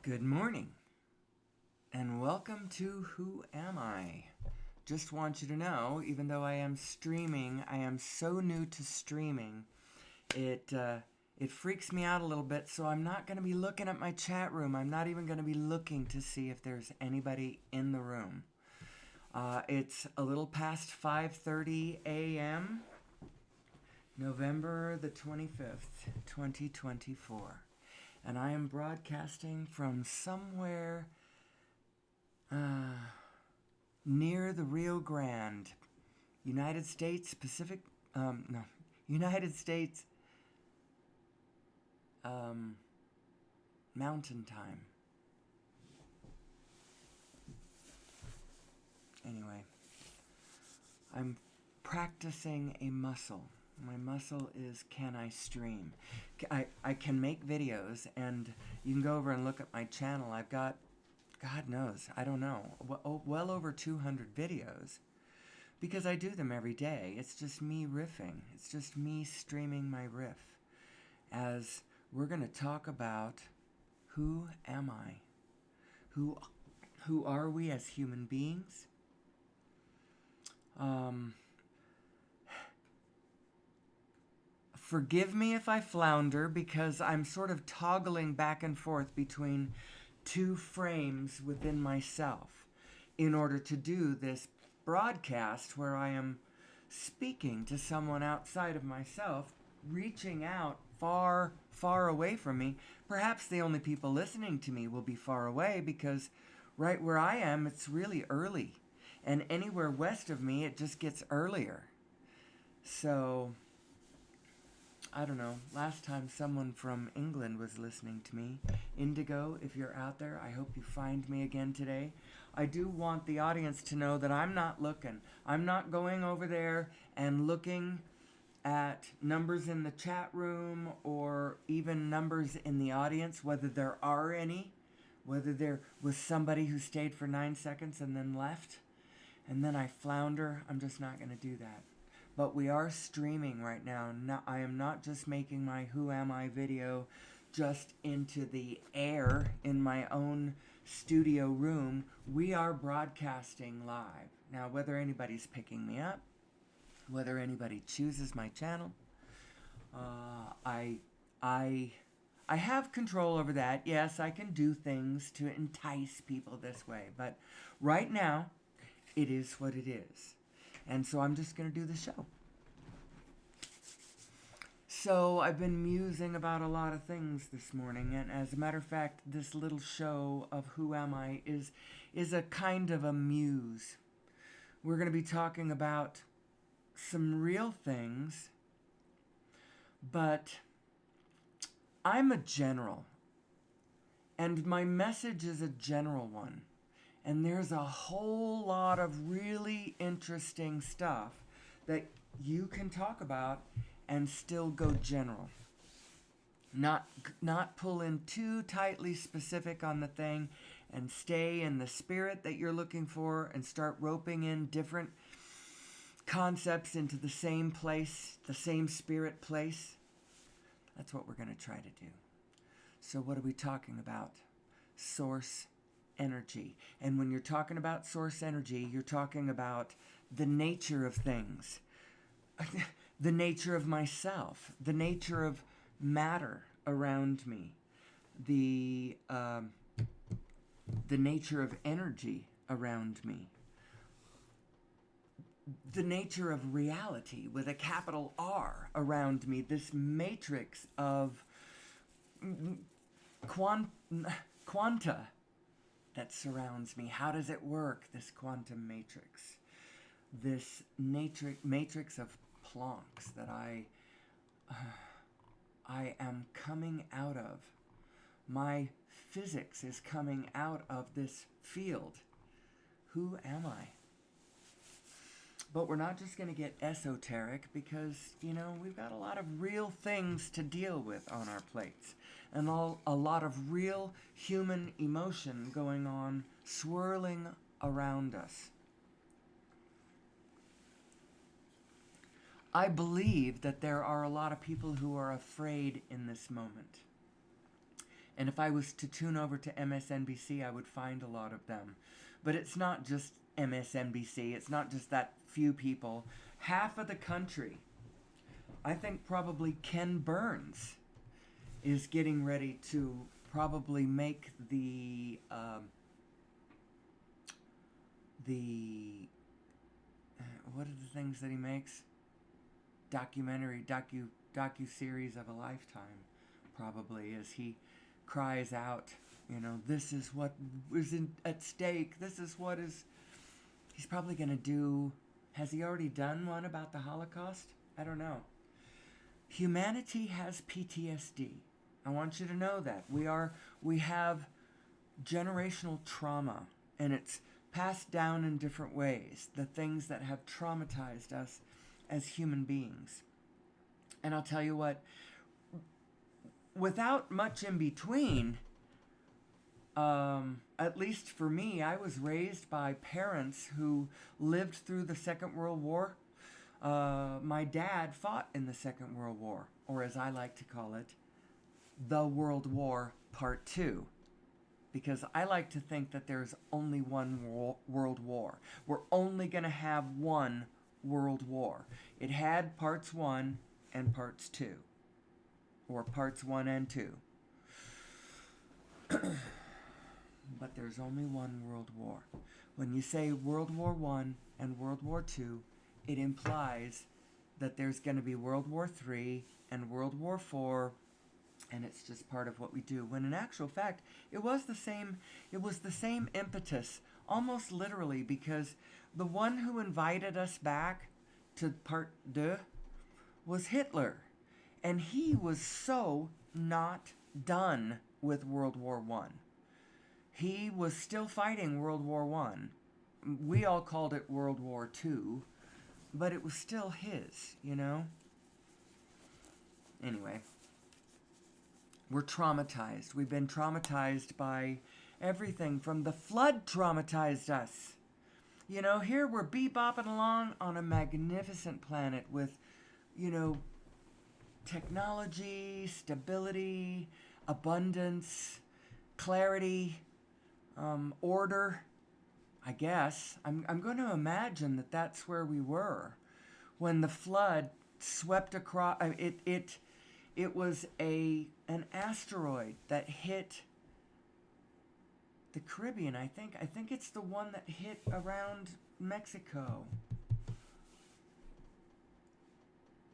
Good morning, and welcome to Who Am I? Just want you to know, even though I am streaming, I am so new to streaming, it freaks me out a little bit, so I'm not going to be looking at my chat room. I'm not even going to be looking to see if there's anybody in the room. It's a little past 5:30 a.m., November the 25th, 2024. And I am broadcasting from somewhere near the Rio Grande, United States Pacific, no, United States Mountain Time. Anyway, I'm practicing a muscle. My muscle is, can I stream? I can make videos, and you can go over and look at my channel. I've got, God knows, I don't know, well over 200 videos, because I do them every day. It's just me riffing. It's just me streaming my riff, as we're going to talk about who am I? Who are we as human beings? Forgive me if I flounder, because I'm sort of toggling back and forth between two frames within myself in order to do this broadcast where I am speaking to someone outside of myself, reaching out far, far away from me. Perhaps the only people listening to me will be far away, because right where I am, it's really early. And anywhere west of me, it just gets earlier. So I don't know, last time someone from England was listening to me. Indigo, if you're out there, I hope you find me again today. I do want the audience to know that I'm not looking. I'm not going over there and looking at numbers in the chat room or even numbers in the audience, whether there are any, whether there was somebody who stayed for 9 seconds and then left, and then I flounder. I'm just not going to do that. But we are streaming right now. I am not just making my Who Am I video just into the air in my own studio room. We are broadcasting live. Now, whether anybody's picking me up, whether anybody chooses my channel, I have control over that. Yes, I can do things to entice people this way. But right now, it is what it is. And so I'm just going to do the show. So I've been musing about a lot of things this morning. And as a matter of fact, this little show of Who Am I is a kind of a muse. We're going to be talking about some real things. But I'm a general. And my message is a general one. And there's a whole lot of really interesting stuff that you can talk about and still go general. Not pull in too tightly specific on the thing, and stay in the spirit that you're looking for and start roping in different concepts into the same place, the same spirit place. That's what we're going to try to do. So what are we talking about? Source energy. And when you're talking about source energy, you're talking about the nature of things, the nature of myself, the nature of matter around me, the nature of energy around me, the nature of reality with a capital R around me, this matrix of quanta that surrounds me. How does it work, this quantum matrix? This matrix of Planck's that I am coming out of. My physics is coming out of this field. Who am I? But we're not just going to get esoteric, because, we've got a lot of real things to deal with on our plates. And a lot of real human emotion going on, swirling around us. I believe that there are a lot of people who are afraid in this moment. And if I was to tune over to MSNBC, I would find a lot of them. But it's not just MSNBC, it's not just that few people. Half of the country, I think probably Ken Burns is getting ready to probably make the what are the things that he makes? Docu series of a lifetime, probably, as he cries out, this is what is at stake. This is what is. He's probably going to do. Has he already done one about the Holocaust? I don't know. Humanity has PTSD. I want you to know that. We have generational trauma, and it's passed down in different ways. The things that have traumatized us as human beings. And I'll tell you what, without much in between, at least for me, I was raised by parents who lived through the Second World War. My dad fought in the Second World War, or as I like to call it, the World War Part 2. Because I like to think that there's only one world war. We're only going to have one world war. It had parts 1 and parts 2. Or parts 1 and 2. But there's only one world war. When you say World War I and World War II, it implies that there's going to be World War III and World War IV, and it's just part of what we do. When in actual fact, it was the same impetus, almost literally, because the one who invited us back to part 2 was Hitler. And he was so not done with World War I. He was still fighting World War I. We all called it World War II, but it was still his, Anyway, we're traumatized. We've been traumatized by everything from the flood traumatized us. Here we're bebopping along on a magnificent planet with, technology, stability, abundance, clarity, order, I guess. I'm going to imagine that that's where we were when the flood swept across. It was an asteroid that hit the Caribbean, I think. I think it's the one that hit around Mexico.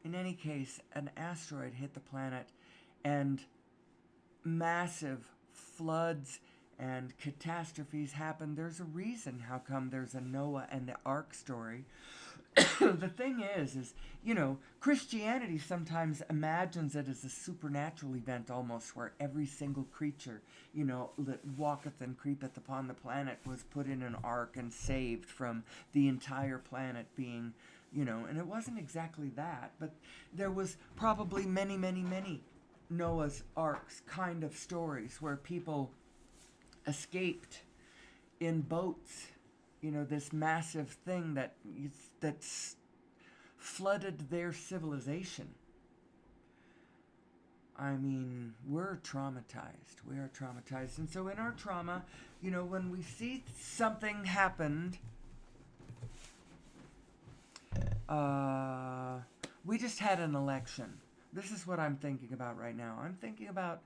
In any case, an asteroid hit the planet, and massive floods and catastrophes happened. There's a reason how come there's a Noah and the Ark story. The thing is, Christianity sometimes imagines it as a supernatural event almost, where every single creature, that walketh and creepeth upon the planet was put in an ark and saved from the entire planet being, and it wasn't exactly that, but there was probably many, many, many Noah's Arks kind of stories where people escaped in boats, this massive thing that's flooded their civilization. I mean, we're traumatized. We are traumatized. And so in our trauma, when we see something happened, we just had an election. This is what I'm thinking about right now. I'm thinking about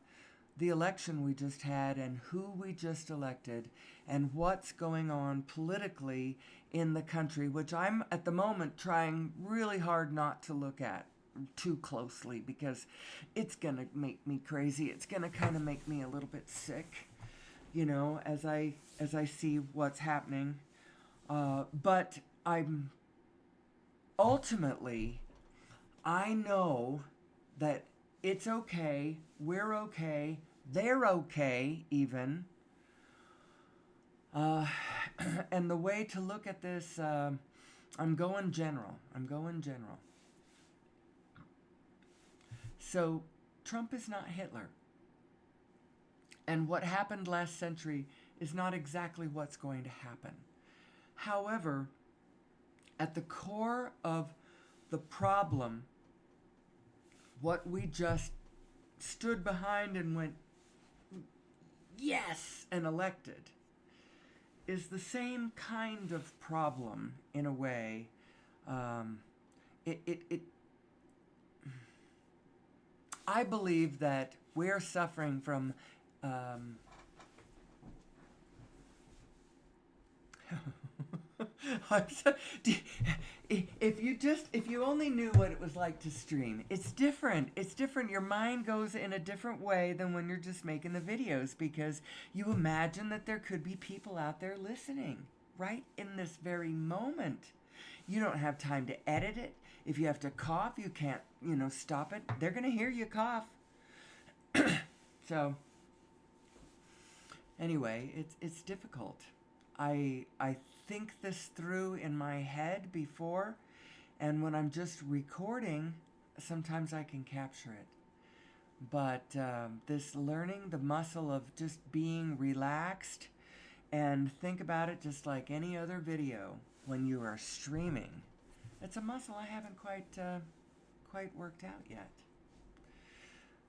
the election we just had and who we just elected and what's going on politically in the country, which I'm at the moment trying really hard not to look at too closely because it's going to make me crazy. It's going to kind of make me a little bit sick, as I see what's happening. But ultimately, I know that it's okay, we're okay, they're okay even. And the way to look at this, I'm going general. So Trump is not Hitler. And what happened last century is not exactly what's going to happen. However, at the core of the problem, what we just stood behind and went, yes, and elected, is the same kind of problem in a way. Um, it I believe that we're suffering from um, if you only knew what it was like to stream, it's different. It's different. Your mind goes in a different way than when you're just making the videos, because you imagine that there could be people out there listening right in this very moment. You don't have time to edit it. If you have to cough, you can't, stop it. They're going to hear you cough. So, anyway, it's difficult. I think this through in my head before, and when I'm just recording, sometimes I can capture it. But this learning the muscle of just being relaxed, and think about it just like any other video when you are streaming. It's a muscle I haven't quite worked out yet.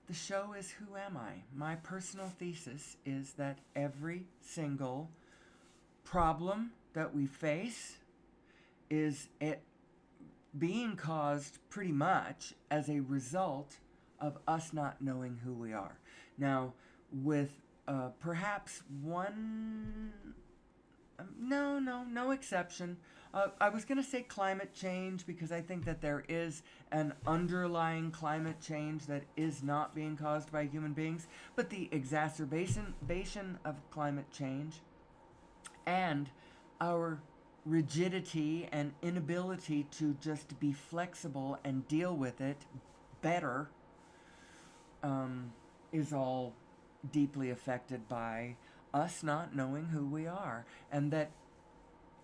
The show is Who Am I? My personal thesis is that every single problem that we face is it being caused pretty much as a result of us not knowing who we are. Now, with perhaps one, no exception. I was going to say climate change, because I think that there is an underlying climate change that is not being caused by human beings, but the exacerbation of climate change and our rigidity and inability to just be flexible and deal with it better is all deeply affected by us not knowing who we are, and that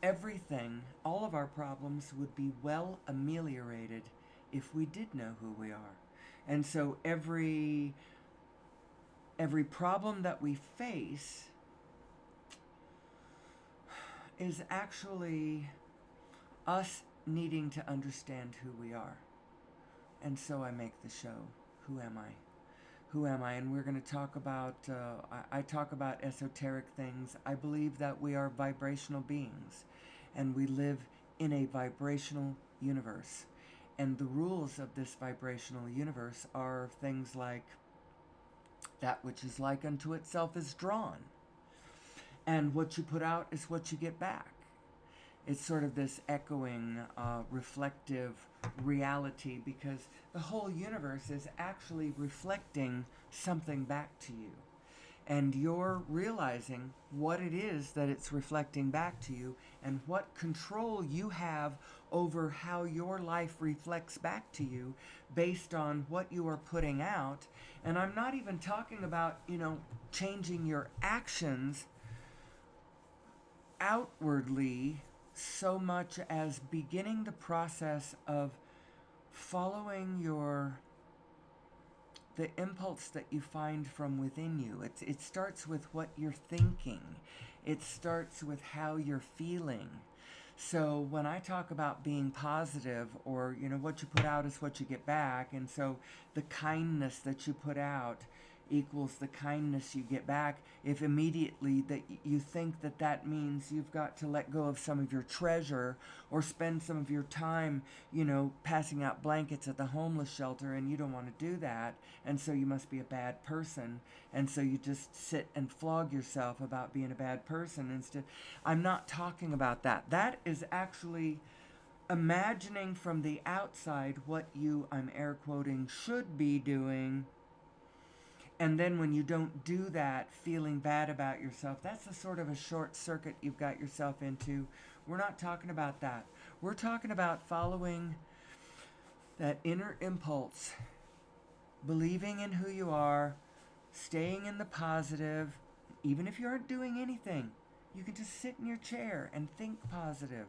everything, all of our problems would be well ameliorated if we did know who we are. And so every problem that we face is actually us needing to understand who we are. And so I make the show, Who Am I? Who am I? And we're going to talk about, I talk about esoteric things. I believe that we are vibrational beings, and we live in a vibrational universe. And the rules of this vibrational universe are things like that which is like unto itself is drawn, and what you put out is what you get back. It's sort of this echoing, reflective reality, because the whole universe is actually reflecting something back to you. And you're realizing what it is that it's reflecting back to you, and what control you have over how your life reflects back to you based on what you are putting out. And I'm not even talking about, changing your actions outwardly, so much as beginning the process of following the impulse that you find from within you. It starts with what you're thinking. It starts with how you're feeling. So when I talk about being positive, or what you put out is what you get back, and so the kindness that you put out equals the kindness you get back, if immediately that you think that means you've got to let go of some of your treasure, or spend some of your time passing out blankets at the homeless shelter, and you don't want to do that, and so you must be a bad person, and so you just sit and flog yourself about being a bad person instead. I'm not talking about that. That is actually imagining from the outside what you, I'm air quoting, should be doing. And then when you don't do that, feeling bad about yourself, that's a sort of a short circuit you've got yourself into. We're not talking about that. We're talking about following that inner impulse, believing in who you are, staying in the positive. Even if you aren't doing anything, you can just sit in your chair and think positive.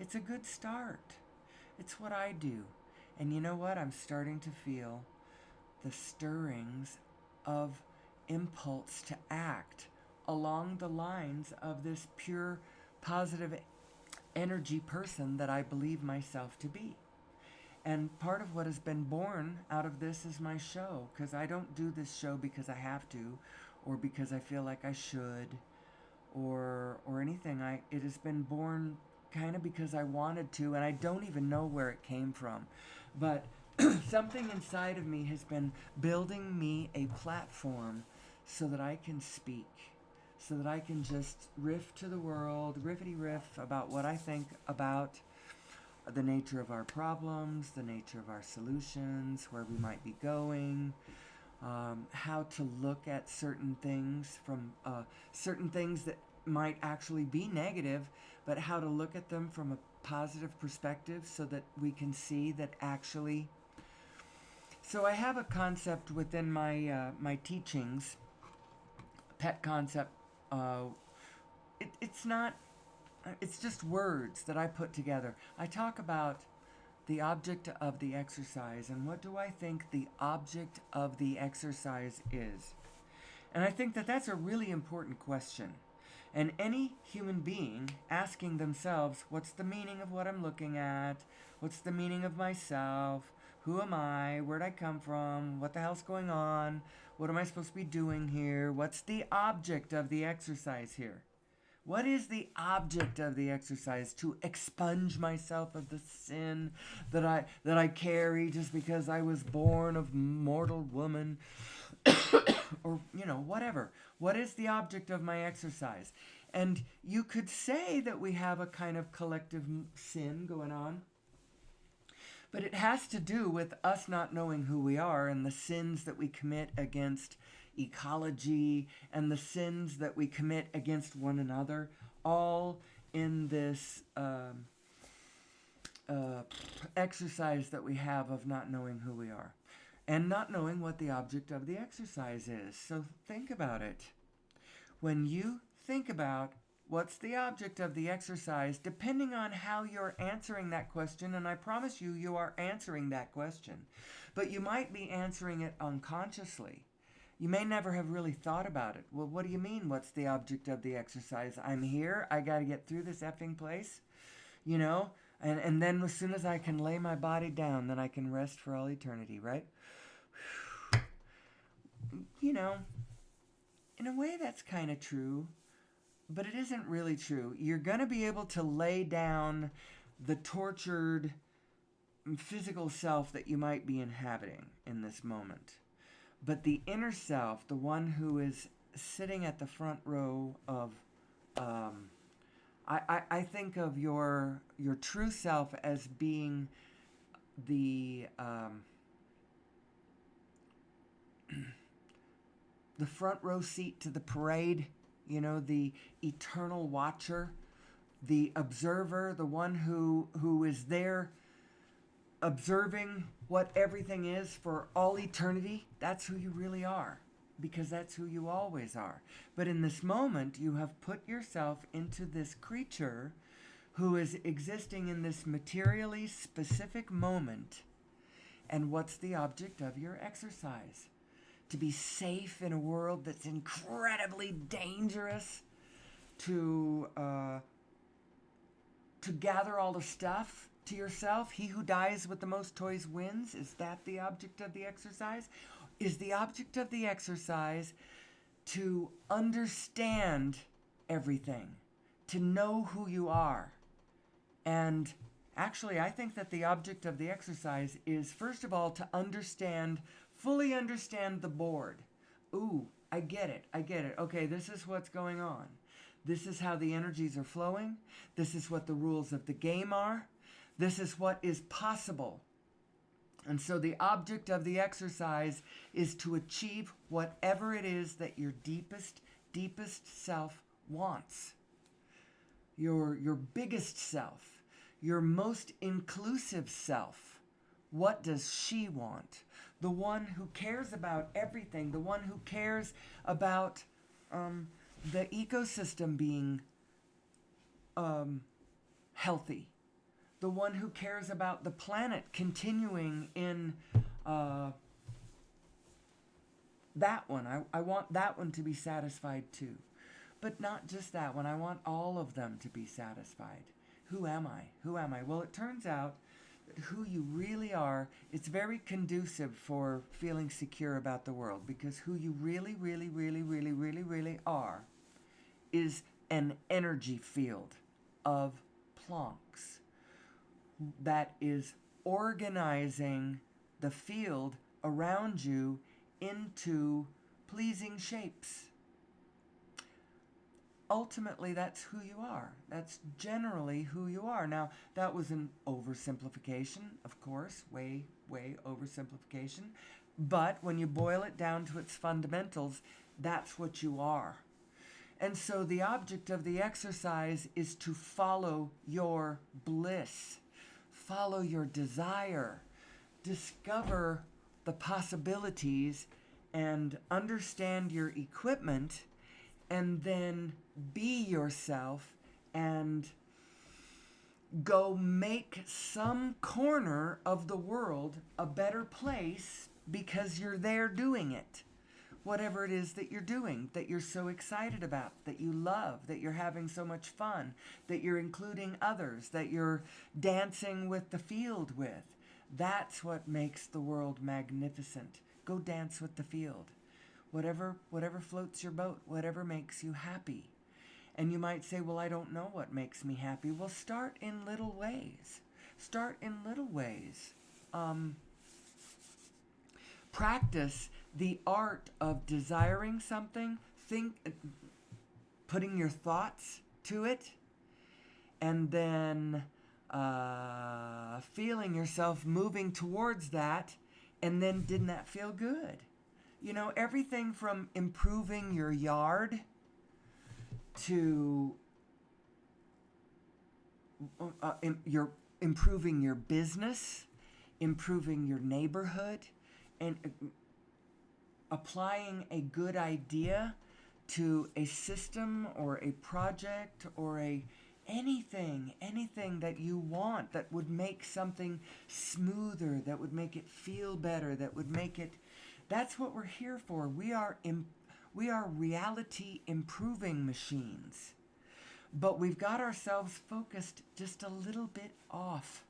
It's a good start. It's what I do. And you know what? I'm starting to feel the stirrings of impulse to act along the lines of this pure positive energy person that I believe myself to be. And part of what has been born out of this is my show, because I don't do this show because I have to, or because I feel like I should, or anything. It has been born kind of because I wanted to, and I don't even know where it came from. But something inside of me has been building me a platform so that I can speak, so that I can just riff to the world, riffity riff about what I think about the nature of our problems, the nature of our solutions, where we might be going, how to look at certain things from certain things that might actually be negative, but how to look at them from a positive perspective so that we can see that actually. So I have a concept within my teachings, pet concept. It's not. It's just words that I put together. I talk about the object of the exercise, and what do I think the object of the exercise is? And I think that that's a really important question. And any human being asking themselves, what's the meaning of what I'm looking at? What's the meaning of myself? Who am I? Where'd I come from? What the hell's going on? What am I supposed to be doing here? What's the object of the exercise here? What is the object of the exercise? To expunge myself of the sin that I carry just because I was born of mortal woman, or whatever. What is the object of my exercise? And you could say that we have a kind of collective sin going on, but it has to do with us not knowing who we are and the sins that we commit against ecology and the sins that we commit against one another, all in this exercise that we have of not knowing who we are and not knowing what the object of the exercise is. So think about it. When you think about what's the object of the exercise, depending on how you're answering that question, and I promise you, you are answering that question, but you might be answering it unconsciously. You may never have really thought about it. Well, what do you mean, what's the object of the exercise? I'm here, I gotta get through this effing place, and then as soon as I can lay my body down, then I can rest for all eternity, right? In a way that's kind of true, but it isn't really true. You're gonna be able to lay down the tortured physical self that you might be inhabiting in this moment. But the inner self, the one who is sitting at the front row of, I think of your true self as being the the front row seat to the parade, the eternal watcher, the observer, the one who is there observing what everything is for all eternity. That's who you really are, because that's who you always are. But in this moment, you have put yourself into this creature who is existing in this materially specific moment. And what's the object of your exercise? To be safe in a world that's incredibly dangerous, to gather all the stuff to yourself. He who dies with the most toys wins. Is that the object of the exercise? Is the object of the exercise to understand everything, to know who you are? And actually, I think that the object of the exercise is, first of all, to fully understand the board. Ooh, I get it. Okay, this is what's going on. This is how the energies are flowing. This is what the rules of the game are. This is what is possible. And so the object of the exercise is to achieve whatever it is that your deepest self wants. Your biggest self, your most inclusive self. What does she want? The one who cares about everything, the one who cares about the ecosystem being healthy, the one who cares about the planet continuing in that one. I want that one to be satisfied too. But not just that one. I want all of them to be satisfied. Who am I? Well, it turns out that who you really are, it's very conducive for feeling secure about the world, because who you really is an energy field of Planck's that is organizing the field around you into pleasing shapes. Ultimately, that's who you are. That's generally who you are. Now, that was an oversimplification, of course, way oversimplification. But when you boil it down to its fundamentals, that's what you are. And so the object of the exercise is to follow your bliss, follow your desire, discover the possibilities, and understand your equipment, and then be yourself and go make some corner of the world a better place because you're there doing it. Whatever it is that you're doing, that you're so excited about, that you love, that you're having so much fun, that you're including others, that you're dancing with the field with. That's what makes the world magnificent. Go dance with the field. Whatever floats your boat, whatever makes you happy. And you might say, well, I don't know what makes me happy. Well, start in little ways. Start in little ways. Practice the art of desiring something, putting your thoughts to it, and then feeling yourself moving towards that, and then didn't that feel good? You know, everything from improving your yard to improving your business, improving your neighborhood, and applying a good idea to a system or a project or anything that you want that would make something smoother, that would make it feel better, that would make it. That's what we're here for. We are reality improving machines. But we've got ourselves focused just a little bit off.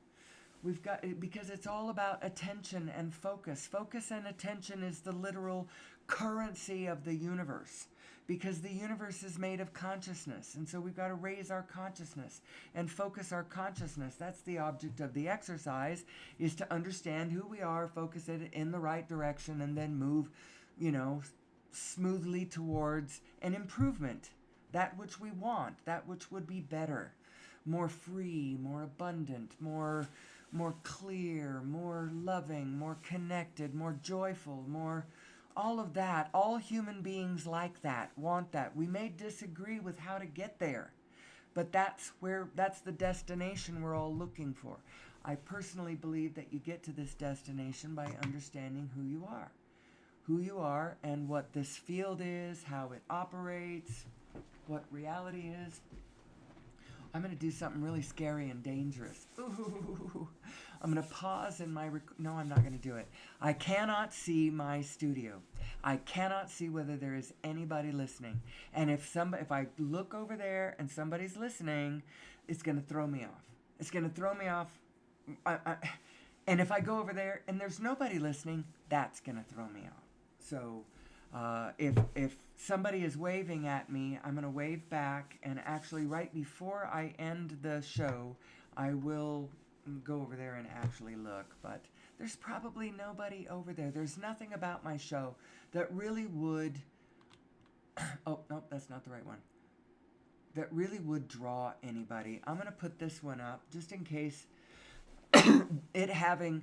Because it's all about attention and focus. Focus and attention is the literal currency of the universe, because the universe is made of consciousness. And so we've got to raise our consciousness and focus our consciousness. That's the object of the exercise, is to understand who we are, focus it in the right direction, and then move, smoothly towards an improvement. That which we want, that which would be better, more free, more abundant, more clear, more loving, more connected, more joyful, more all of that. All human beings like that, want that. We may disagree with how to get there, but that's the destination we're all looking for. I personally believe that you get to this destination by understanding who you are and what this field is, how it operates, what reality is. I'm going to do something really scary and dangerous. Ooh. I'm going to pause in my... No, I'm not going to do it. I cannot see my studio. I cannot see whether there is anybody listening. And if I look over there and somebody's listening, it's going to throw me off. It's going to throw me off. And if I go over there and there's nobody listening, that's going to throw me off. So... if somebody is waving at me, I'm going to wave back, and actually right before I end the show, I will go over there and actually look, but there's probably nobody over there. There's nothing about my show that really would, oh, no, that's not the right one, that really would draw anybody. I'm going to put this one up just in case it having,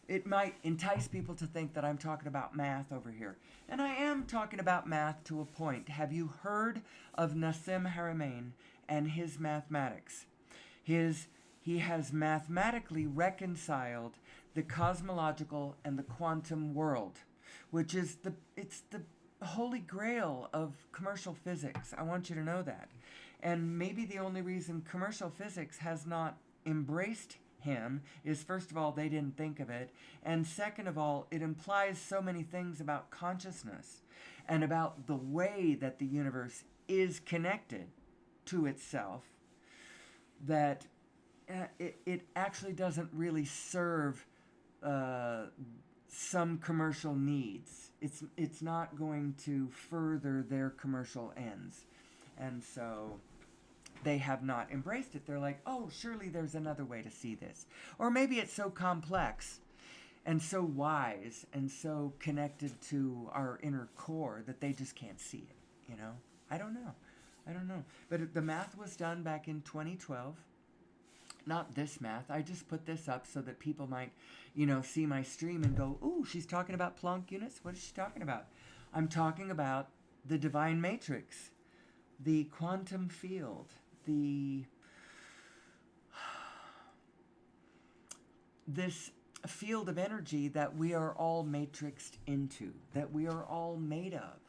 it might entice people to think that I'm talking about math over here. And I am talking about math to a point. Have you heard of Nassim Haramein and his mathematics? He has mathematically reconciled the cosmological and the quantum world, which is the holy grail of commercial physics. I want you to know that. And maybe the only reason commercial physics has not embraced him is, first of all, they didn't think of it, and second of all, it implies so many things about consciousness and about the way that the universe is connected to itself that it actually doesn't really serve some commercial needs. It's not going to further their commercial ends. And so they have not embraced it. They're like, oh, surely there's another way to see this. Or maybe it's so complex and so wise and so connected to our inner core that they just can't see it, you know? I don't know. I don't know. But the math was done back in 2012. Not this math. I just put this up so that people might, see my stream and go, ooh, she's talking about Planck units? What is she talking about? I'm talking about the divine matrix, the quantum field, this field of energy that we are all matrixed into, that we are all made of.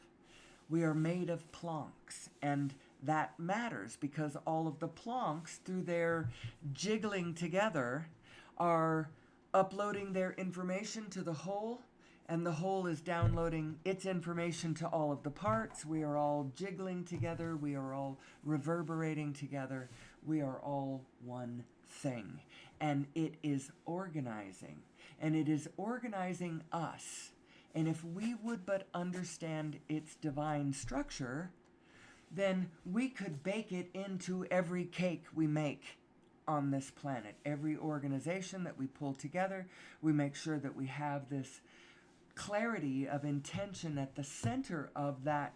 We are made of Plancks, and that matters because all of the Plancks, through their jiggling together, are uploading their information to the whole, and the whole is downloading its information to all of the parts. We are all jiggling together. We are all reverberating together. We are all one thing. And it is organizing. And it is organizing us. And if we would but understand its divine structure, then we could bake it into every cake we make on this planet. Every organization that we pull together, we make sure that we have this clarity of intention at the center of that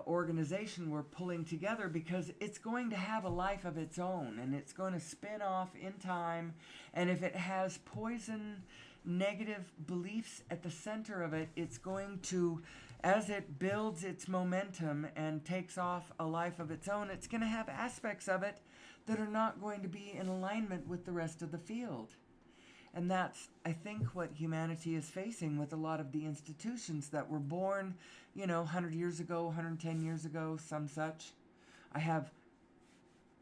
organization we're pulling together, because it's going to have a life of its own, and it's going to spin off in time. And if it has poison, negative beliefs at the center of it, it's going to, as it builds its momentum and takes off a life of its own, it's going to have aspects of it that are not going to be in alignment with the rest of the field. And that's, I think, what humanity is facing with a lot of the institutions that were born, 100 years ago, 110 years ago, some such. I have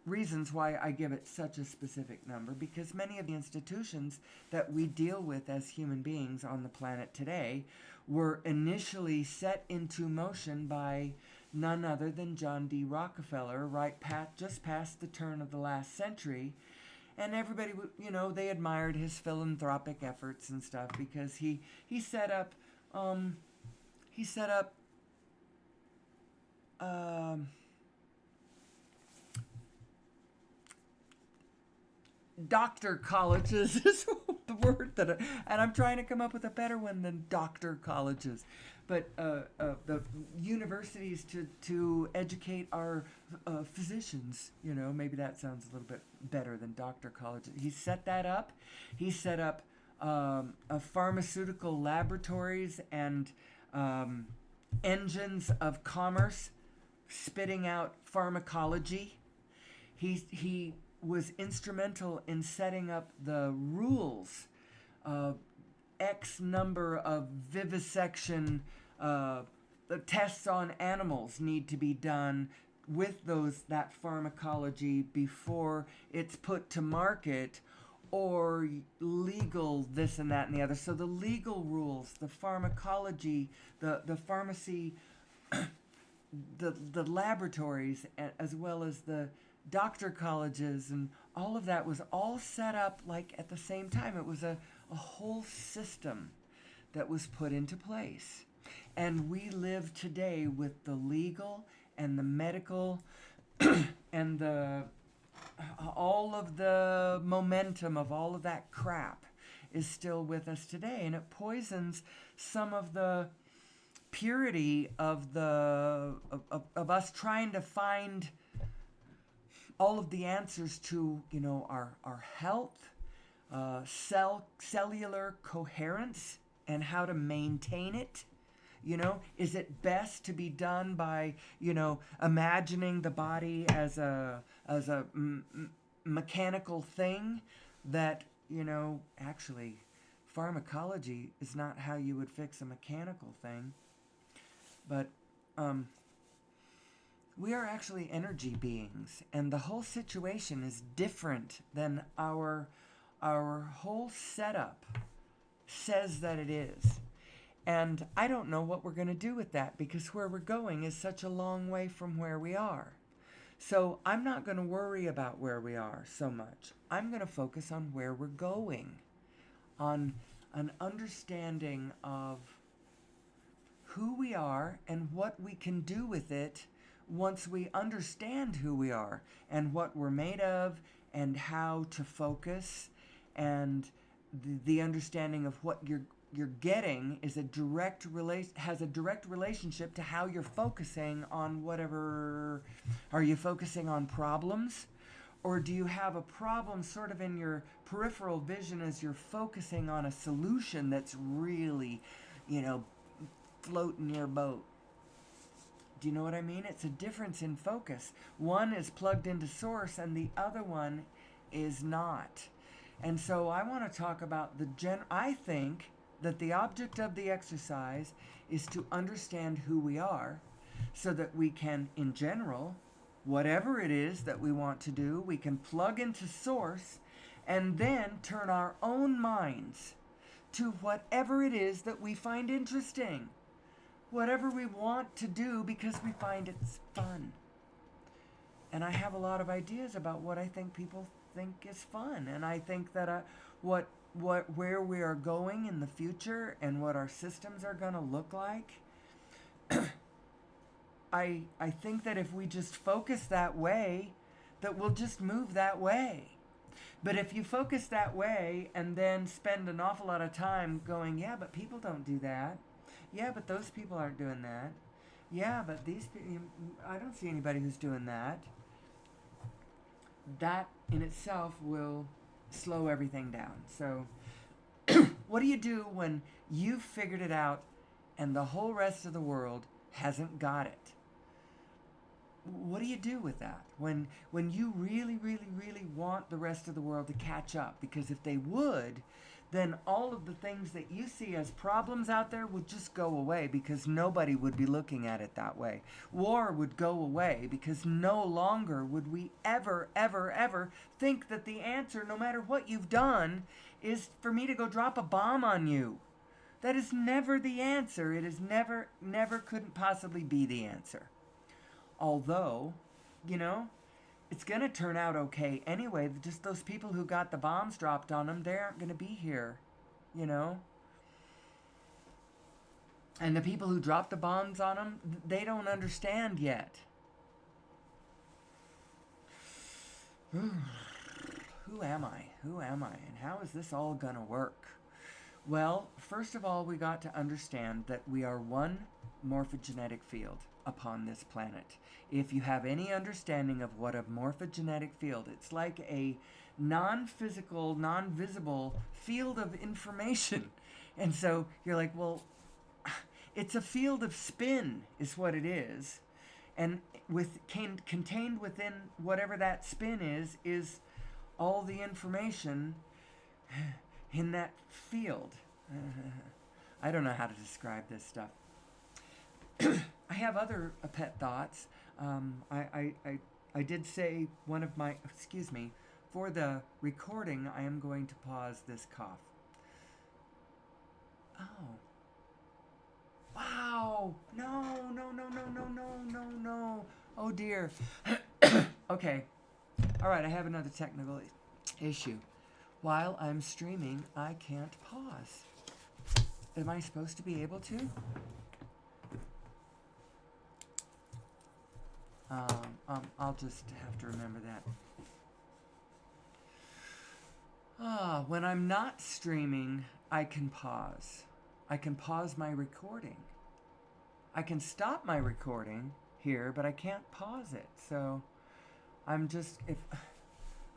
reasons why I give it such a specific number, because many of the institutions that we deal with as human beings on the planet today were initially set into motion by none other than John D. Rockefeller, just past the turn of the last century. And everybody, they admired his philanthropic efforts and stuff, because he set up doctor colleges is the word and I'm trying to come up with a better one than doctor colleges, but the universities to educate our physicians. Maybe that sounds a little bit better than doctor colleges. He set that up. He set up pharmaceutical laboratories and engines of commerce spitting out pharmacology. He was instrumental in setting up the rules of X number of vivisection the tests on animals need to be done with that pharmacology before it's put to market, or legal this and that and the other. So the legal rules, the pharmacology, the pharmacy, the laboratories, as well as the doctor colleges, and all of that was all set up like at the same time. It was a whole system that was put into place. And we live today with the legal and the medical and all of the momentum of all of that crap is still with us today, and it poisons some of the purity of us trying to find all of the answers to our health, cellular coherence, and how to maintain it. Is it best to be done by imagining the body as a mechanical thing that actually pharmacology is not how you would fix a mechanical thing, but we are actually energy beings, and the whole situation is different than our whole setup says that it is. And I don't know what we're going to do with that, because where we're going is such a long way from where we are. So I'm not going to worry about where we are so much. I'm going to focus on where we're going, on an understanding of who we are and what we can do with it once we understand who we are and what we're made of and how to focus, and the understanding of what you're getting is has a direct relationship to how you're focusing on whatever. Are you focusing on problems? Or do you have a problem sort of in your peripheral vision as you're focusing on a solution that's really, floating your boat? Do you know what I mean? It's a difference in focus. One is plugged into source and the other one is not. And so I want to talk about I think that the object of the exercise is to understand who we are so that we can, in general, whatever it is that we want to do, we can plug into source and then turn our own minds to whatever it is that we find interesting. Whatever we want to do because we find it's fun. And I have a lot of ideas about what I think people think is fun. And I think that where we are going in the future and what our systems are going to look like, I think that if we just focus that way, that we'll just move that way. But if you focus that way and then spend an awful lot of time going, yeah, but people don't do that. Yeah, but those people aren't doing that. Yeah, but I don't see anybody who's doing that. That in itself will slow everything down. So what do you do when you've figured it out and the whole rest of the world hasn't got it? What do you do with that? When you really, really, really want the rest of the world to catch up? Because if they would, then all of the things that you see as problems out there would just go away because nobody would be looking at it that way. War would go away because no longer would we ever, ever, ever think that the answer, no matter what you've done, is for me to go drop a bomb on you. That is never the answer. It is never, never couldn't possibly be the answer. Although, it's going to turn out okay anyway. Just those people who got the bombs dropped on them, they aren't going to be here, And the people who dropped the bombs on them, they don't understand yet. Who am I? And how is this all going to work? Well, first of all, we got to understand that we are one morphogenetic field upon this planet. If you have any understanding of what a morphogenetic field, it's like a non-physical, non-visible field of information. And so you're like, well, it's a field of spin is what it is. And contained within whatever that spin is all the information in that field. I don't know how to describe this stuff. I have other pet thoughts. I did say one of my, for the recording, I am going to pause this cough. Oh. Wow. No. Oh dear. Okay. All right, I have another technical issue. While I'm streaming, I can't pause. Am I supposed to be able to? I'll just have to remember that. When I'm not streaming, I can pause. I can pause my recording. I can stop my recording here, but I can't pause it. So I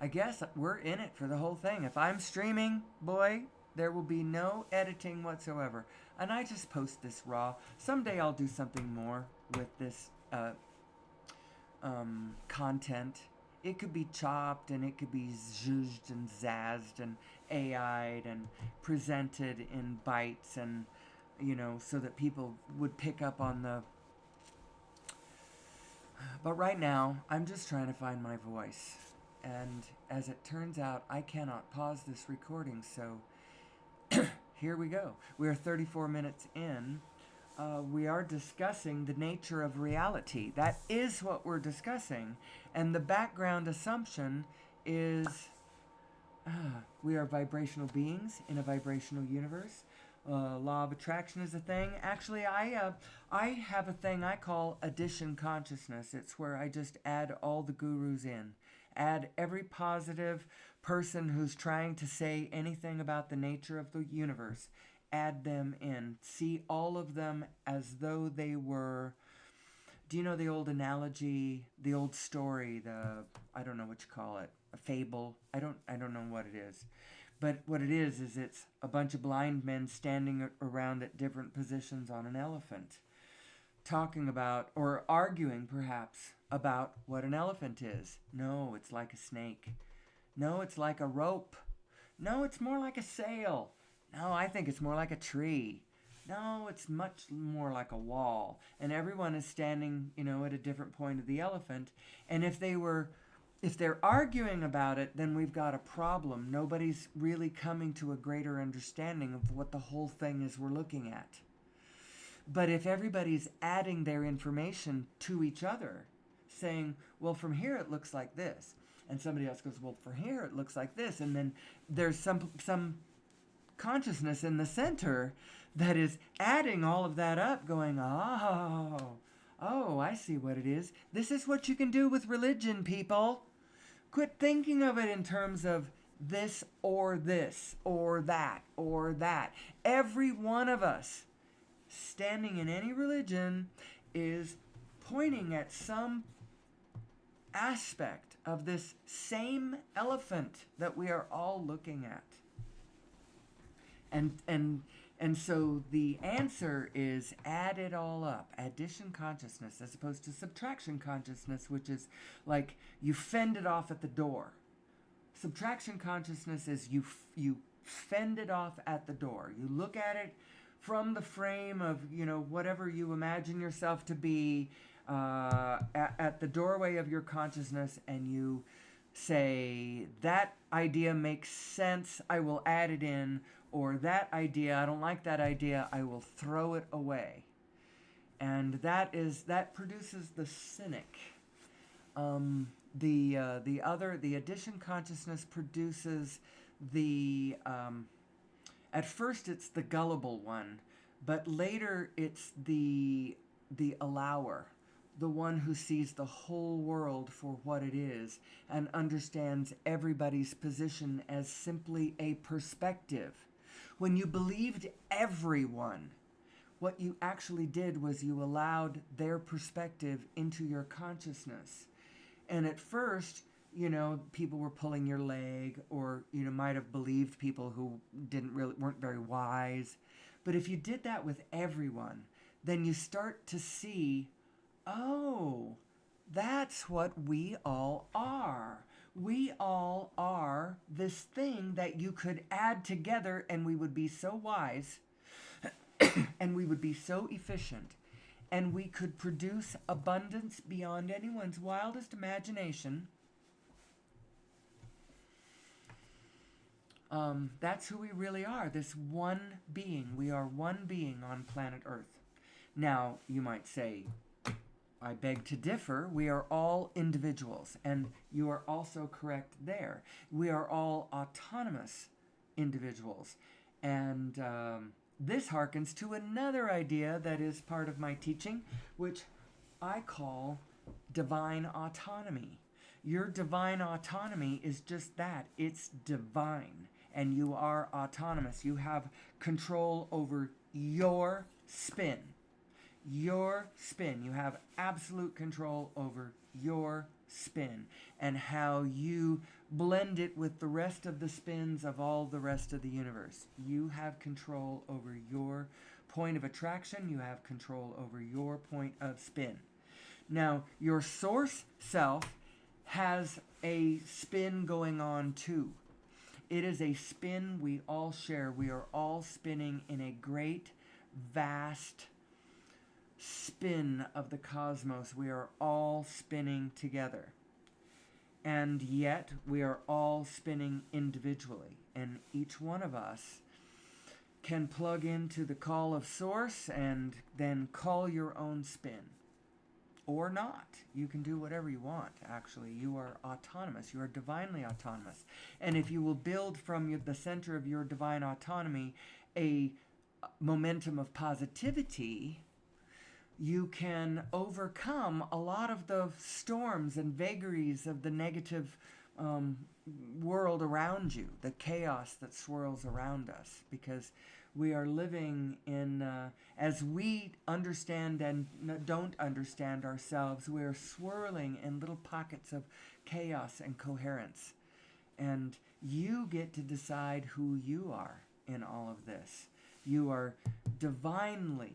guess we're in it for the whole thing. If I'm streaming, boy, there will be no editing whatsoever. And I just post this raw. Someday I'll do something more with this content. It could be chopped and it could be zhuzhed and zazzed and AI'd and presented in bites and, so that people would pick up on the... But right now, I'm just trying to find my voice. And as it turns out, I cannot pause this recording, so here we go. We are 34 minutes in. We are discussing the nature of reality. That is what we're discussing. And the background assumption is we are vibrational beings in a vibrational universe. law of attraction is a thing. Actually, I have a thing I call addition consciousness. It's where I just add all the gurus in. Add every positive person who's trying to say anything about the nature of the universe. Add them in. See all of them as though they were... Do you know the old analogy, the old story, I don't know what you call it, a fable? I don't know what it is. But what it is it's a bunch of blind men standing around at different positions on an elephant, talking about, or arguing perhaps, about what an elephant is. No, it's like a snake. No, it's like a rope. No, it's more like a sail. No, I think it's more like a tree. No, it's much more like a wall. And everyone is standing, at a different point of the elephant. And if they're arguing about it, then we've got a problem. Nobody's really coming to a greater understanding of what the whole thing is we're looking at. But if everybody's adding their information to each other, saying, well, from here it looks like this, and somebody else goes, well, from here it looks like this, and then there's some consciousness in the center that is adding all of that up, going, oh, I see what it is. This is what you can do with religion, people. Quit thinking of it in terms of this or that or that. Every one of us standing in any religion is pointing at some aspect of this same elephant that we are all looking at. And so the answer is add it all up. Addition consciousness as opposed to subtraction consciousness, which is like you fend it off at the door. Subtraction consciousness is you fend it off at the door. You look at it from the frame of, whatever you imagine yourself to be at the doorway of your consciousness, and you say, that idea makes sense, I will add it in, or that idea, I don't like that idea, I will throw it away. And that produces the cynic. The addition consciousness produces at first it's the gullible one, but later it's the allower, the one who sees the whole world for what it is and understands everybody's position as simply a perspective. When you believed everyone, what you actually did was you allowed their perspective into your consciousness. And at first, people were pulling your leg, or might have believed people who weren't very wise. But if you did that with everyone, then you start to see, oh, that's what we all are. We all are this thing that you could add together, and we would be so wise and we would be so efficient, and we could produce abundance beyond anyone's wildest imagination. That's who we really are, this one being. We are one being on planet Earth. Now, you might say, I beg to differ. We are all individuals, and you are also correct there. We are all autonomous individuals, and this harkens to another idea that is part of my teaching, which I call divine autonomy. Your divine autonomy is just that. It's divine, and you are autonomous. You have control over your spin. Your spin. You have absolute control over your spin and how you blend it with the rest of the spins of all the rest of the universe. You have control over your point of attraction. You have control over your point of spin. Now, your source self has a spin going on too. It is a spin we all share. We are all spinning in a great, vast spin of the cosmos. We are all spinning together. And yet, we are all spinning individually. And each one of us can plug into the call of Source and then call your own spin. Or not. You can do whatever you want, actually. You are autonomous. You are divinely autonomous. And if you will build from the center of your divine autonomy a momentum of positivity, you can overcome a lot of the storms and vagaries of the negative um, world around you, the chaos that swirls around us, because we are living in, as we understand and don't understand ourselves, we are swirling in little pockets of chaos and coherence. And you get to decide who you are in all of this. You are divinely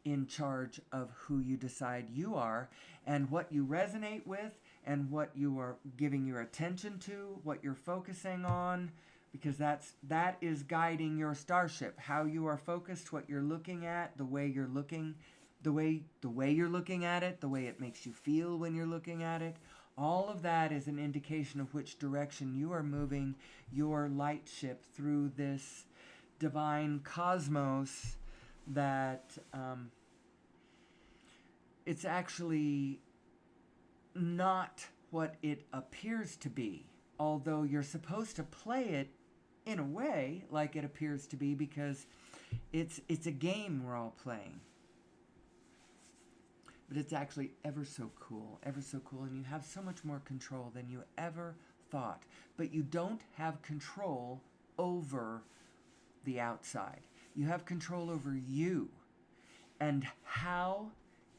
in charge of who you decide you are, and what you resonate with, and what you are giving your attention to, what you're focusing on, because that is guiding your starship. How you are focused, what you're looking at, the way you're looking, the way you're looking at it, the way it makes you feel when you're looking at it. All of that is an indication of which direction you are moving your light ship through this divine cosmos that it's actually not what it appears to be, although you're supposed to play it in a way like it appears to be, because it's a game we're all playing. But it's actually ever so cool, and you have so much more control than you ever thought. But you don't have control over the outside. You have control over you, and how,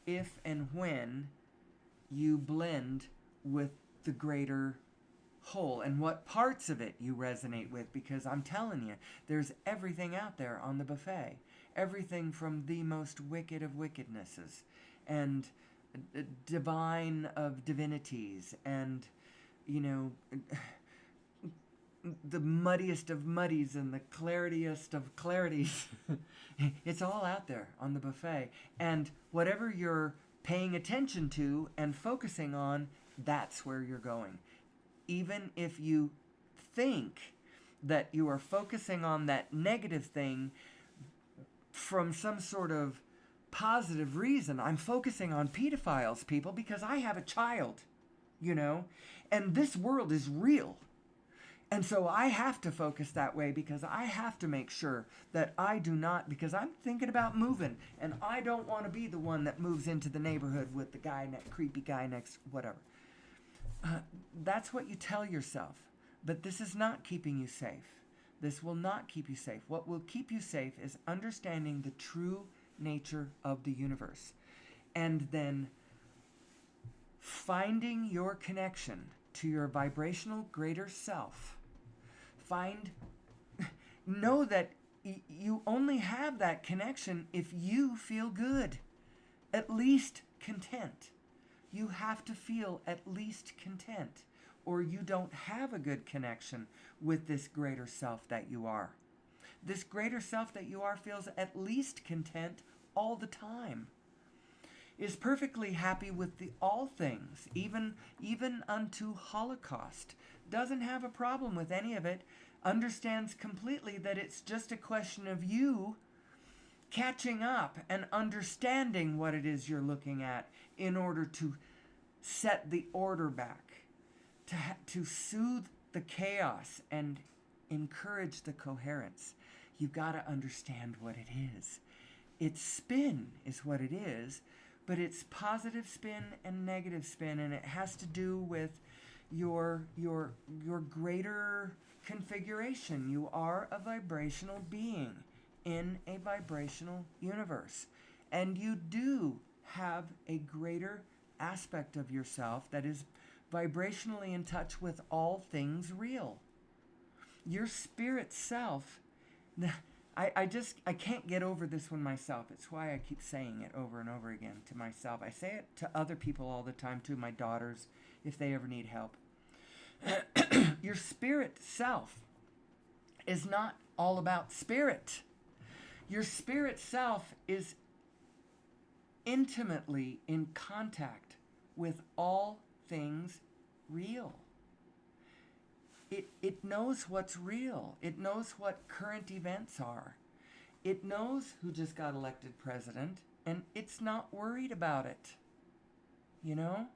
if, and when you blend with the greater whole, and what parts of it you resonate with, because I'm telling you, there's everything out there on the buffet. Everything from the most wicked of wickednesses, and divine of divinities, and, you know, the muddiest of muddies and the clariest of clarities. It's all out there on the buffet. And whatever you're paying attention to and focusing on, that's where you're going. Even if you think that you are focusing on that negative thing from some sort of positive reason. I'm focusing on pedophiles, people, because I have a child, you know, and this world is real. And so I have to focus that way, because I have to make sure that I do not, because I'm thinking about moving, and I don't want to be the one that moves into the neighborhood with the creepy guy next, whatever. That's what you tell yourself. But this is not keeping you safe. This will not keep you safe. What will keep you safe is understanding the true nature of the universe, and then finding your connection to your vibrational greater self. Know that you only have that connection if you feel good, at least content. You have to feel at least content, or you don't have a good connection with this greater self that you are. This greater self that you are feels at least content all the time, is perfectly happy with all things, even unto Holocaust, doesn't have a problem with any of it, understands completely that it's just a question of you catching up and understanding what it is you're looking at in order to set the order back, to soothe the chaos and encourage the coherence. You've got to understand what it is. Its spin is what it is, but it's positive spin and negative spin, and it has to do with your greater configuration. You are a vibrational being in a vibrational universe, and you do have a greater aspect of yourself that is vibrationally in touch with all things real. Your spirit self, I can't get over this one myself. It's why I keep saying it over and over again to myself. I say it to other people all the time too, my daughters, if they ever need help. Your spirit self is not all about spirit. Your spirit self is intimately in contact with all things real. It knows what's real. It knows what current events are. It knows who just got elected president, and it's not worried about it. You know?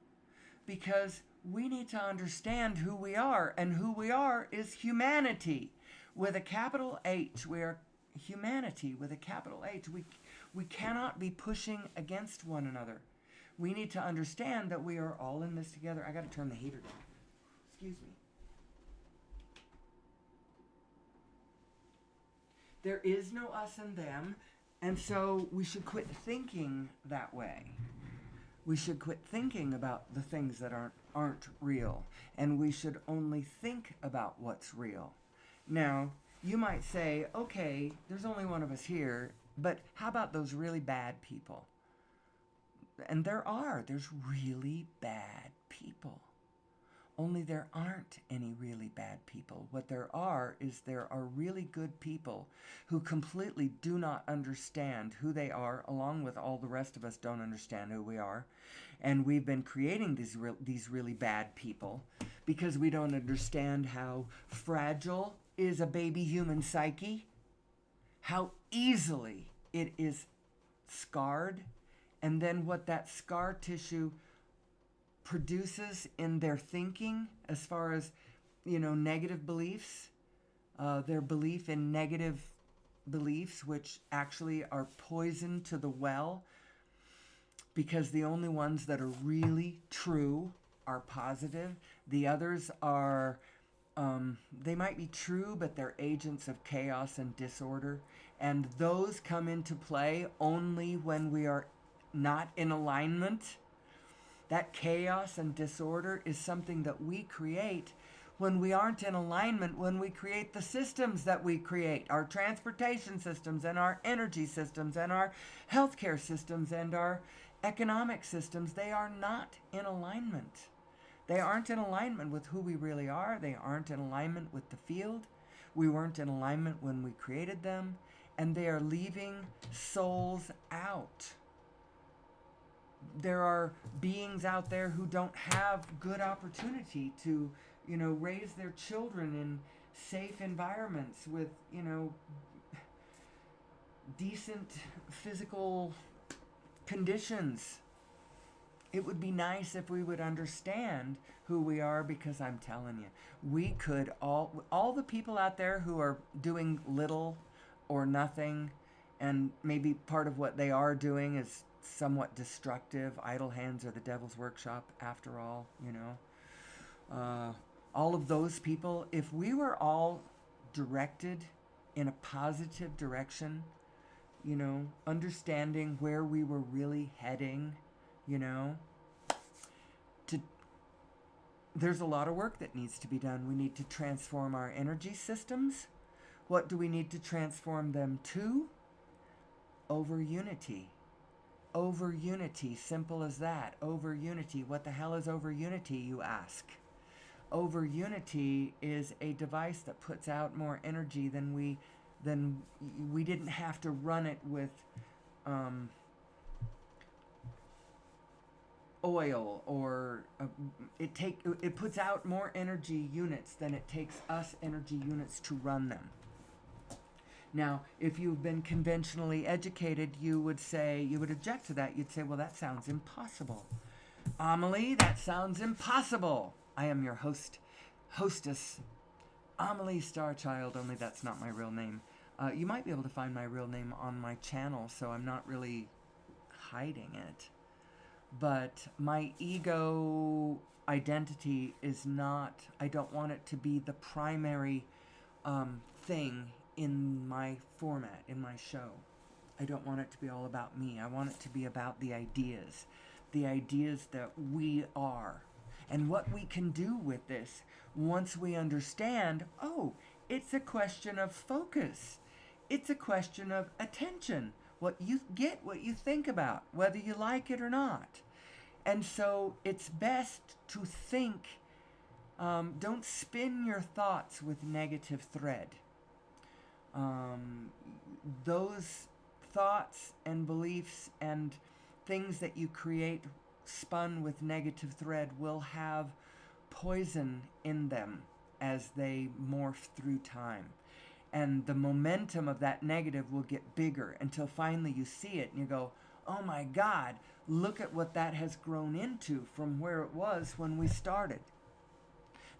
Because we need to understand who we are, and who we are is humanity. With a capital H, we are humanity with a capital H. We cannot be pushing against one another. We need to understand that we are all in this together. I got to turn the heater down. Excuse me. There is no us and them, and so we should quit thinking that way. We should quit thinking about the things that aren't real, and we should only think about what's real. Now, you might say, okay, there's only one of us here, but how about those really bad people? And there's really bad people. Only there aren't any really bad people. What there are really good people who completely do not understand who they are, along with all the rest of us don't understand who we are. And we've been creating these really bad people because we don't understand how fragile is a baby human psyche, how easily it is scarred, and then what that scar tissue produces in their thinking as far as, negative beliefs, their belief in negative beliefs, which actually are poison to the well, because the only ones that are really true are positive. The others are, they might be true, but they're agents of chaos and disorder. And those come into play only when we are not in alignment. That chaos and disorder is something that we create when we aren't in alignment, when we create the systems that we create, our transportation systems and our energy systems and our healthcare systems and our economic systems. They are not in alignment. They aren't in alignment with who we really are. They aren't in alignment with the field. We weren't in alignment when we created them, and they are leaving souls out. There are beings out there who don't have good opportunity to, raise their children in safe environments with, decent physical conditions. It would be nice if we would understand who we are, because I'm telling you, we could all the people out there who are doing little or nothing, and maybe part of what they are doing is somewhat destructive. Idle hands are the devil's workshop, after all, all of those people, if we were all directed in a positive direction, understanding where we were really heading, there's a lot of work that needs to be done. We need to transform our energy systems. What do we need to transform them to? Over unity. Over unity, simple as that. Over unity. What the hell is over unity, you ask? Over unity is a device that puts out more energy than we didn't have to run it with oil, or it puts out more energy units than it takes us energy units to run them. Now, if you've been conventionally educated, you would object to that. You'd say, well, that sounds impossible. Amelie, that sounds impossible. I am your hostess, Amelie Starchild, only that's not my real name. You might be able to find my real name on my channel, so I'm not really hiding it. But my ego identity is not, I don't want it to be the primary thing in my format, in my show. I don't want it to be all about me. I want it to be about the ideas that we are, and what we can do with this once we understand, it's a question of focus. It's a question of attention. What you think about, whether you like it or not. And so it's best to think, don't spin your thoughts with negative thread. Those thoughts and beliefs and things that you create spun with negative thread will have poison in them as they morph through time. And the momentum of that negative will get bigger until finally you see it and you go, oh my God, look at what that has grown into from where it was when we started.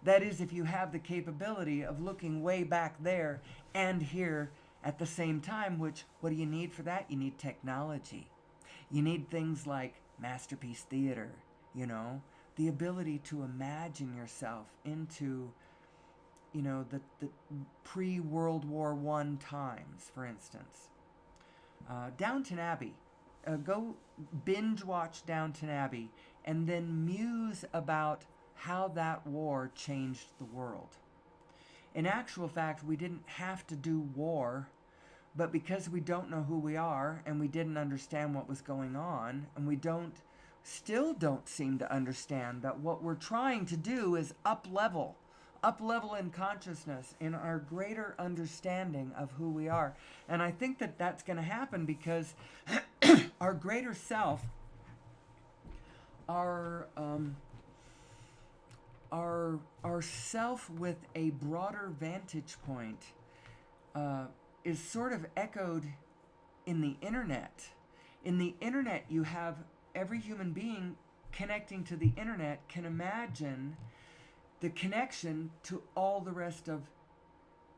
That is, if you have the capability of looking way back there and here At the same time, which, what do you need for that? You need technology. You need things like masterpiece theater, you know, the ability to imagine yourself into, the pre-World War I times, for instance. Downton Abbey. Go binge watch Downton Abbey and then muse about how that war changed the world. In actual fact, we didn't have to do war, but because we don't know who we are and we didn't understand what was going on, and we still don't seem to understand that what we're trying to do is up level in consciousness, in our greater understanding of who we are. And I think that that's going to happen because our greater self, our self with a broader vantage point, is sort of echoed in the internet. In the internet, you have every human being connecting to the internet can imagine the connection to all the rest of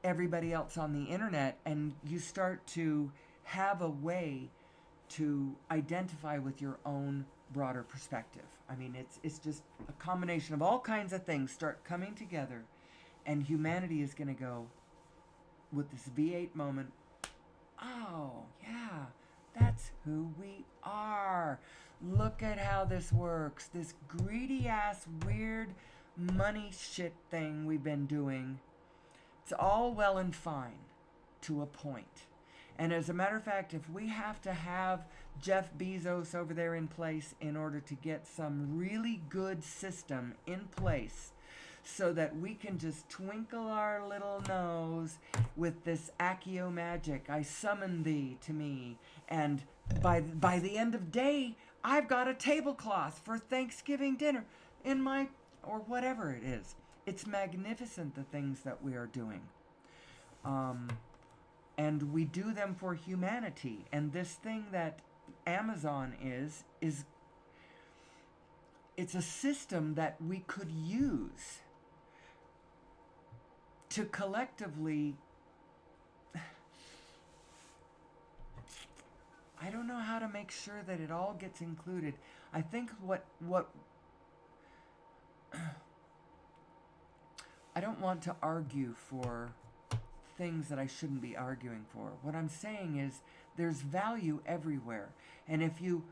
everybody else on the internet, and you start to have a way to identify with your own broader perspective. I mean, it's just a combination of all kinds of things start coming together, and humanity is going to go with this V8 moment. Oh, yeah, that's who we are. Look at how this works. This greedy ass, weird money shit thing we've been doing. It's all well and fine to a point. And as a matter of fact, if we have to have Jeff Bezos over there in place in order to get some really good system in place so that we can just twinkle our little nose with this Accio magic, I summon thee to me, and by the end of day, I've got a tablecloth for Thanksgiving dinner in my, or whatever it is. It's magnificent, the things that we are doing. And we do them for humanity. And this thing that Amazon is it's a system that we could use to collectively, I don't know how to make sure that it all gets included. I think what I don't want to argue for things that I shouldn't be arguing for. What I'm saying is there's value everywhere. And if you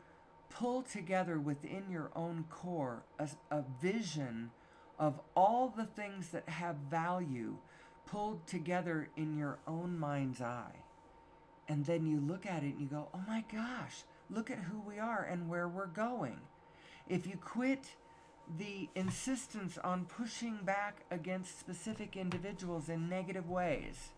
pull together within your own core a vision of all the things that have value pulled together in your own mind's eye, and then you look at it and you go, oh my gosh, look at who we are and where we're going. If you quit the insistence on pushing back against specific individuals in negative ways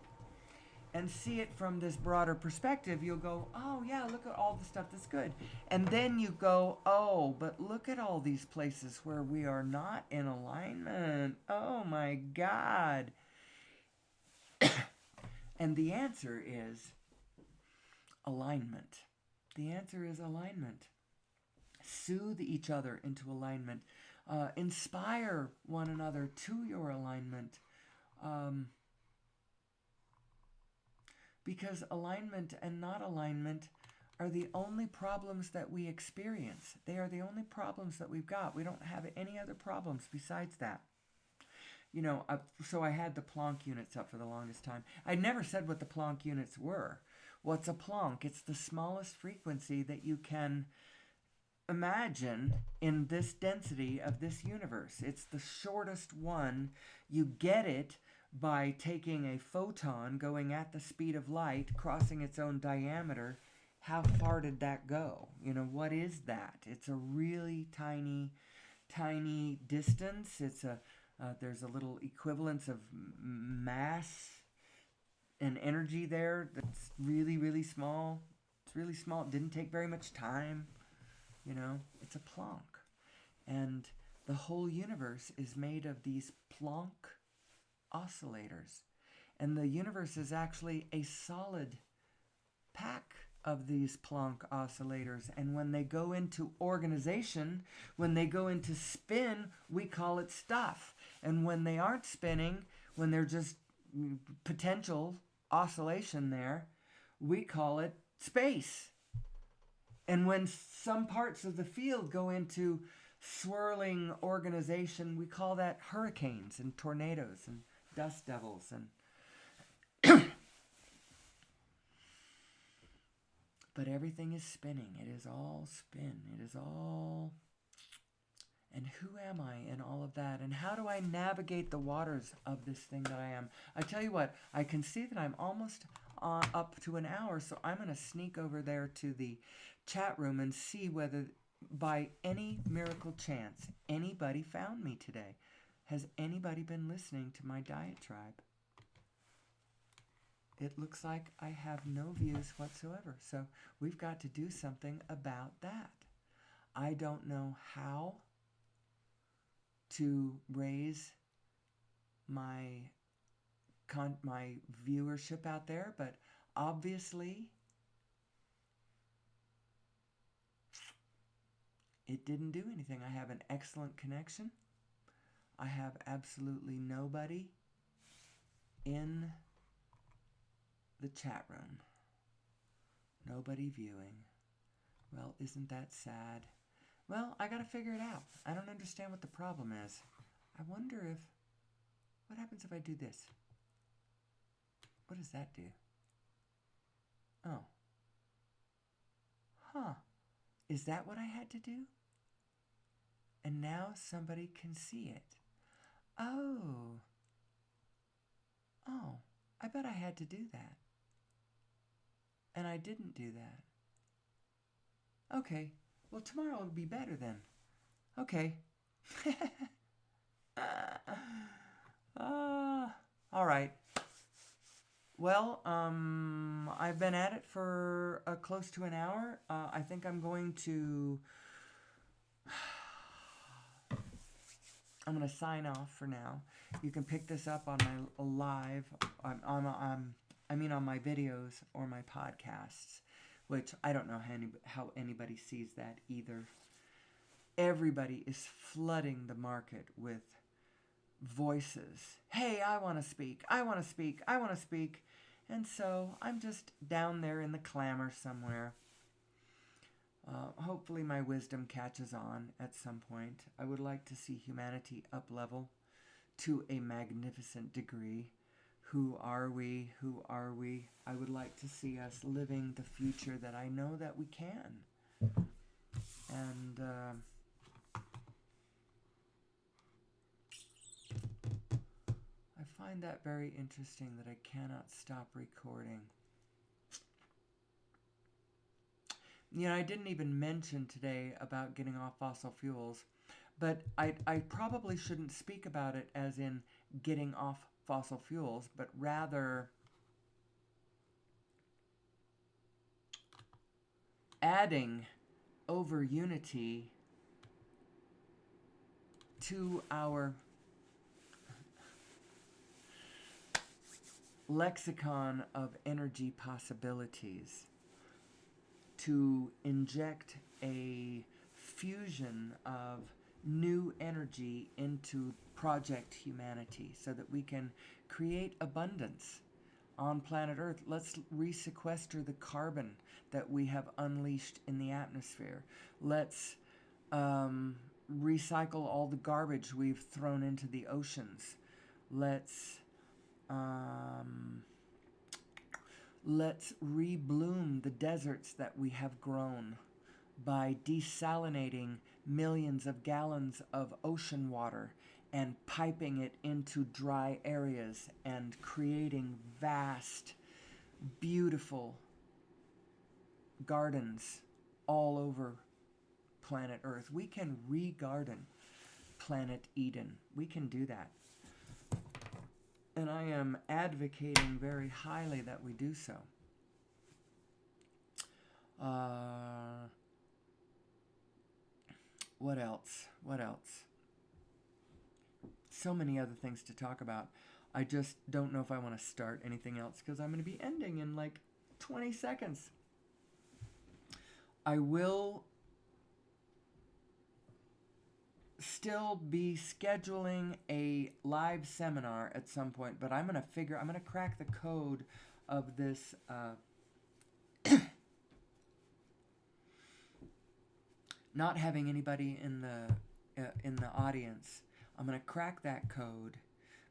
and see it from this broader perspective, you'll go, oh yeah, look at all the stuff that's good. And then you go, oh, but look at all these places where we are not in alignment. Oh my God. And the answer is alignment. The answer is alignment. Soothe each other into alignment. Inspire one another to your alignment. Because alignment and not alignment are the only problems that we experience. They are the only problems that we've got. We don't have any other problems besides that. You know, so I had the Planck units up for the longest time. I never said what the Planck units were. What's a Planck? It's the smallest frequency that you can imagine in this density of this universe. It's the shortest one. You get it by taking a photon going at the speed of light, crossing its own diameter. How far did that go? You know, what is that? It's a really tiny distance. It's there's a little equivalence of mass and energy there that's really, really small. It's really small. It didn't take very much time. You know, it's a Planck. And the whole universe is made of these Planck oscillators. And the universe is actually a solid pack of these Planck oscillators. And when they go into organization, when they go into spin, we call it stuff. And when they aren't spinning, when they're just potential, oscillation there, we call it space. And when some parts of the field go into swirling organization, we call that hurricanes and tornadoes and dust devils. And but everything is spinning. It is all spin. It is all... And who am I in all of that? And how do I navigate the waters of this thing that I am? I tell you what, I can see that I'm almost up to an hour, so I'm going to sneak over there to the chat room and see whether by any miracle chance anybody found me today. Has anybody been listening to my diatribe? It looks like I have no views whatsoever, so we've got to do something about that. I don't know how to raise my viewership out there, but obviously it didn't do anything. I have an excellent connection. I have absolutely nobody in the chat room. Nobody viewing. Well, isn't that sad? Well, I gotta figure it out. I don't understand what the problem is. I wonder if... What happens if I do this? What does that do? Oh. Huh. Is that what I had to do? And now somebody can see it. Oh. Oh. I bet I had to do that. And I didn't do that. Okay. Well, tomorrow will be better then. Okay. All right. Well, I've been at it for close to an hour. I think I'm going to... I'm going to sign off for now. You can pick this up on my live, on my videos or my podcasts, which I don't know how anybody sees that either. Everybody is flooding the market with voices. Hey, I want to speak. I want to speak. I want to speak. And so I'm just down there in the clamor somewhere. Hopefully my wisdom catches on at some point. I would like to see humanity up-level to a magnificent degree. Who are we? Who are we? I would like to see us living the future that I know that we can. And I find that very interesting that I cannot stop recording. You know, I didn't even mention today about getting off fossil fuels, but I probably shouldn't speak about it as in getting off fossil fuels, but rather adding over unity to our lexicon of energy possibilities, to inject a fusion of new energy into Project Humanity so that we can create abundance on planet Earth. Let's resequester the carbon that we have unleashed in the atmosphere. Let's recycle all the garbage we've thrown into the oceans. Let's rebloom the deserts that we have grown by desalinating millions of gallons of ocean water and piping it into dry areas and creating vast, beautiful gardens all over planet Earth. We can re-garden planet Eden. We can do that. And I am advocating very highly that we do so. What else? What else? So many other things to talk about. I just don't know if I want to start anything else because I'm going to be ending in like 20 seconds. I will still be scheduling a live seminar at some point, but I'm going to crack the code of this not having anybody in the audience, I'm going to crack that code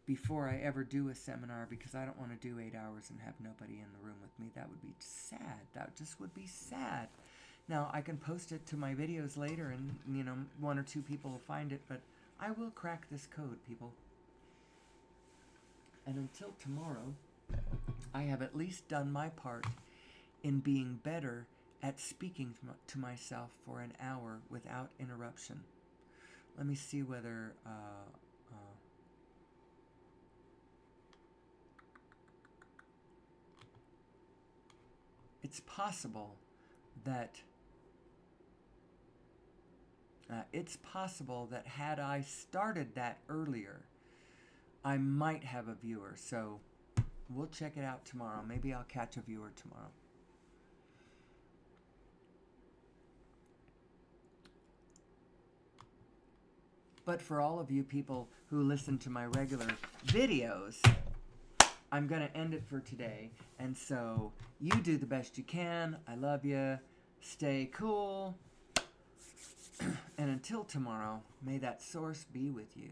before I ever do a seminar, because I don't want to do 8 hours and have nobody in the room with me. That would be sad. That just would be sad. Now, I can post it to my videos later and, one or two people will find it, but I will crack this code, people. And until tomorrow, I have at least done my part in being better at speaking to myself for an hour without interruption. Let me see whether... it's possible that had I started that earlier, I might have a viewer. So we'll check it out tomorrow. Maybe I'll catch a viewer tomorrow. But for all of you people who listen to my regular videos, I'm going to end it for today. And so you do the best you can. I love you. Stay cool. And until tomorrow, may that source be with you.